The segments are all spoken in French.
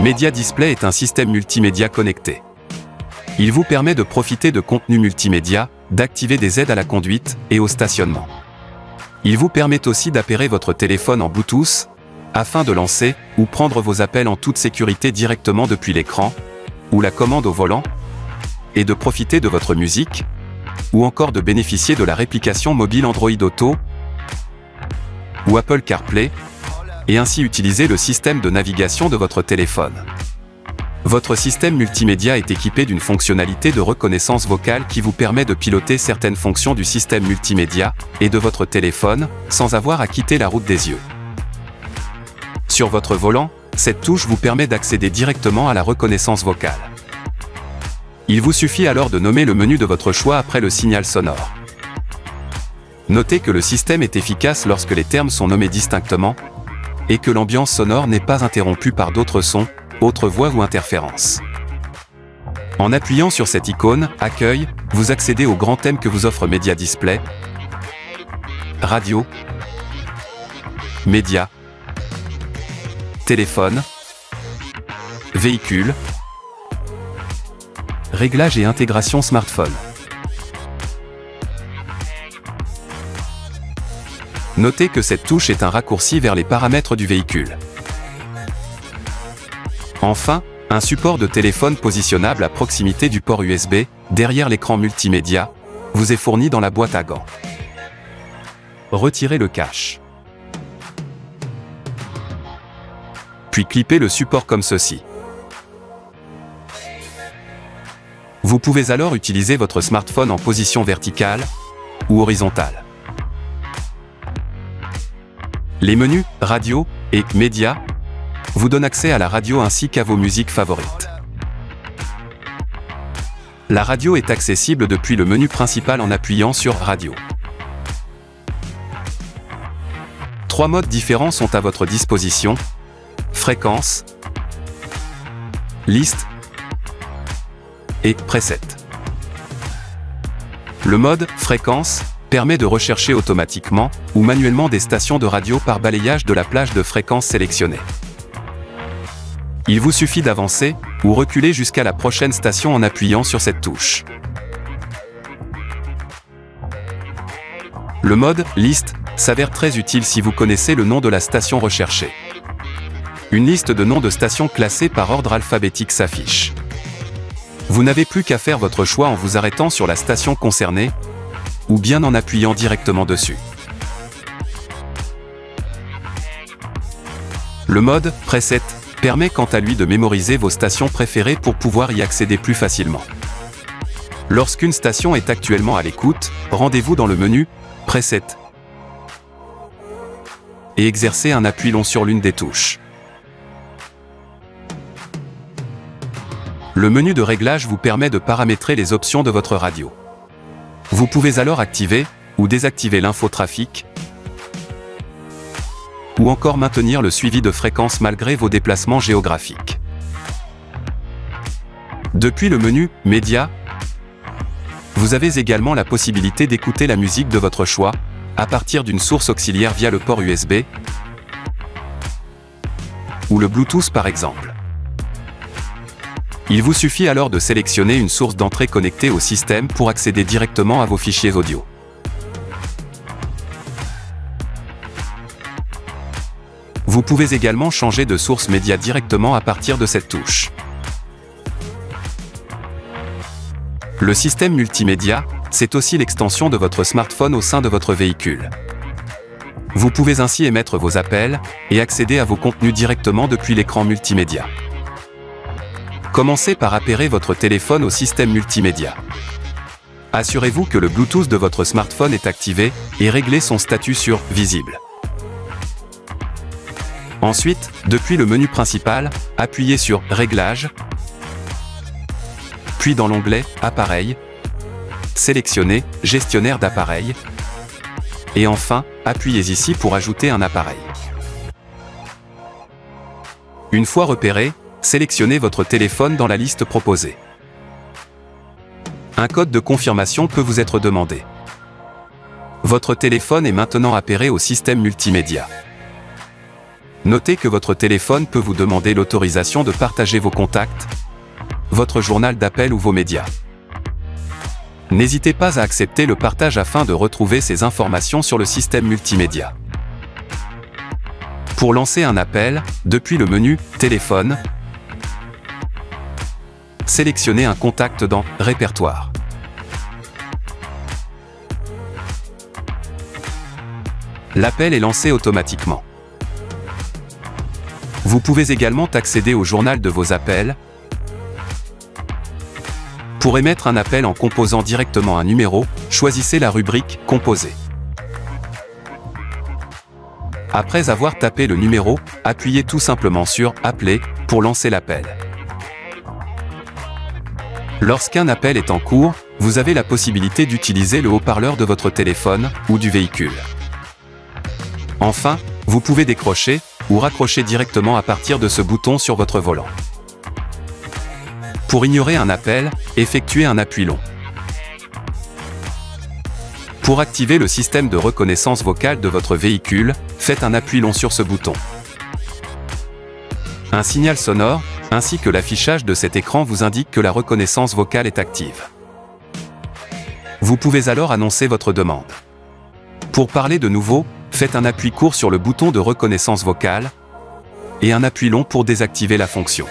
Media Display est un système multimédia connecté. Il vous permet de profiter de contenus multimédia, d'activer des aides à la conduite et au stationnement. Il vous permet aussi d'appairer votre téléphone en Bluetooth, afin de lancer ou prendre vos appels en toute sécurité directement depuis l'écran, ou la commande au volant, et de profiter de votre musique, ou encore de bénéficier de la réplication mobile Android Auto ou Apple CarPlay, et ainsi utiliser le système de navigation de votre téléphone. Votre système multimédia est équipé d'une fonctionnalité de reconnaissance vocale qui vous permet de piloter certaines fonctions du système multimédia et de votre téléphone, sans avoir à quitter la route des yeux. Sur votre volant, cette touche vous permet d'accéder directement à la reconnaissance vocale. Il vous suffit alors de nommer le menu de votre choix après le signal sonore. Notez que le système est efficace lorsque les termes sont nommés distinctement, et que l'ambiance sonore n'est pas interrompue par d'autres sons, autres voix ou interférences. En appuyant sur cette icône « Accueil », vous accédez au grand thème que vous offre Media Display, radio, média, téléphone, véhicule, réglage et intégration smartphone. Notez que cette touche est un raccourci vers les paramètres du véhicule. Enfin, un support de téléphone positionnable à proximité du port USB, derrière l'écran multimédia, vous est fourni dans la boîte à gants. Retirez le cache. Puis clippez le support comme ceci. Vous pouvez alors utiliser votre smartphone en position verticale ou horizontale. Les menus « Radio » et « Média » vous donnent accès à la radio ainsi qu'à vos musiques favorites. La radio est accessible depuis le menu principal en appuyant sur « Radio ». 3 modes différents sont à votre disposition: fréquence, liste et preset. Le mode « Fréquence » permet de rechercher automatiquement ou manuellement des stations de radio par balayage de la plage de fréquences sélectionnée. Il vous suffit d'avancer ou reculer jusqu'à la prochaine station en appuyant sur cette touche. Le mode « Liste » s'avère très utile si vous connaissez le nom de la station recherchée. Une liste de noms de stations classées par ordre alphabétique s'affiche. Vous n'avez plus qu'à faire votre choix en vous arrêtant sur la station concernée, ou bien en appuyant directement dessus. Le mode « Preset » permet quant à lui de mémoriser vos stations préférées pour pouvoir y accéder plus facilement. Lorsqu'une station est actuellement à l'écoute, rendez-vous dans le menu « Preset » et exercez un appui long sur l'une des touches. Le menu de réglage vous permet de paramétrer les options de votre radio. Vous pouvez alors activer ou désactiver l'infotrafic, ou encore maintenir le suivi de fréquences malgré vos déplacements géographiques. Depuis le menu « Média », vous avez également la possibilité d'écouter la musique de votre choix, à partir d'une source auxiliaire via le port USB, ou le Bluetooth par exemple. Il vous suffit alors de sélectionner une source d'entrée connectée au système pour accéder directement à vos fichiers audio. Vous pouvez également changer de source média directement à partir de cette touche. Le système multimédia, c'est aussi l'extension de votre smartphone au sein de votre véhicule. Vous pouvez ainsi émettre vos appels et accéder à vos contenus directement depuis l'écran multimédia. Commencez par appairer votre téléphone au système multimédia. Assurez-vous que le Bluetooth de votre smartphone est activé et réglez son statut sur « Visible ». Ensuite, depuis le menu principal, appuyez sur « Réglages », puis dans l'onglet « Appareil », sélectionnez « Gestionnaire d'appareil » et enfin, appuyez ici pour ajouter un appareil. Une fois repéré, sélectionnez votre téléphone dans la liste proposée. Un code de confirmation peut vous être demandé. Votre téléphone est maintenant appairé au système multimédia. Notez que votre téléphone peut vous demander l'autorisation de partager vos contacts, votre journal d'appel ou vos médias. N'hésitez pas à accepter le partage afin de retrouver ces informations sur le système multimédia. Pour lancer un appel, depuis le menu « Téléphone », sélectionnez un contact dans « Répertoire ». L'appel est lancé automatiquement. Vous pouvez également accéder au journal de vos appels. Pour émettre un appel en composant directement un numéro, choisissez la rubrique « Composer ». Après avoir tapé le numéro, appuyez tout simplement sur « Appeler » pour lancer l'appel. Lorsqu'un appel est en cours, vous avez la possibilité d'utiliser le haut-parleur de votre téléphone ou du véhicule. Enfin, vous pouvez décrocher ou raccrocher directement à partir de ce bouton sur votre volant. Pour ignorer un appel, effectuez un appui long. Pour activer le système de reconnaissance vocale de votre véhicule, faites un appui long sur ce bouton. Un signal sonore, ainsi que l'affichage de cet écran vous indique que la reconnaissance vocale est active. Vous pouvez alors annoncer votre demande. Pour parler de nouveau, faites un appui court sur le bouton de reconnaissance vocale et un appui long pour désactiver la fonction.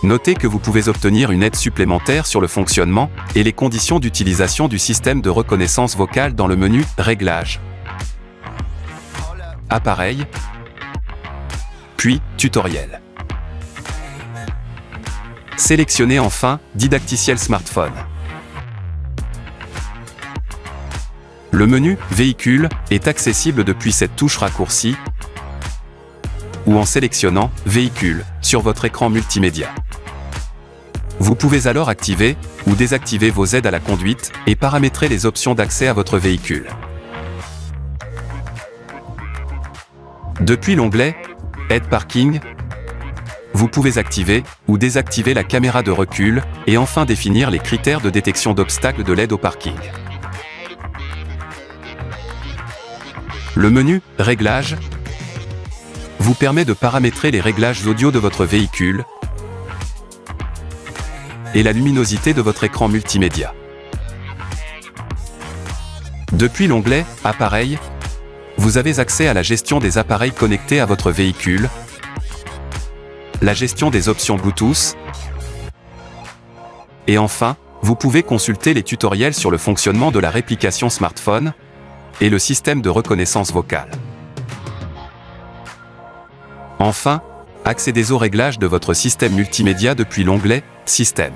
Notez que vous pouvez obtenir une aide supplémentaire sur le fonctionnement et les conditions d'utilisation du système de reconnaissance vocale dans le menu « Réglages », Appareil, puis « Tutoriel ». Sélectionnez enfin « Didacticiel smartphone ». Le menu « Véhicule » est accessible depuis cette touche raccourcie ou en sélectionnant « Véhicule » sur votre écran multimédia. Vous pouvez alors activer ou désactiver vos aides à la conduite et paramétrer les options d'accès à votre véhicule. Depuis l'onglet « Aide parking », vous pouvez activer ou désactiver la caméra de recul et enfin définir les critères de détection d'obstacles de l'aide au parking. Le menu « Réglages » vous permet de paramétrer les réglages audio de votre véhicule et la luminosité de votre écran multimédia. Depuis l'onglet « Appareil », vous avez accès à la gestion des appareils connectés à votre véhicule, la gestion des options Bluetooth, et enfin, vous pouvez consulter les tutoriels sur le fonctionnement de la réplication smartphone et le système de reconnaissance vocale. Enfin, accédez aux réglages de votre système multimédia depuis l'onglet « Système ».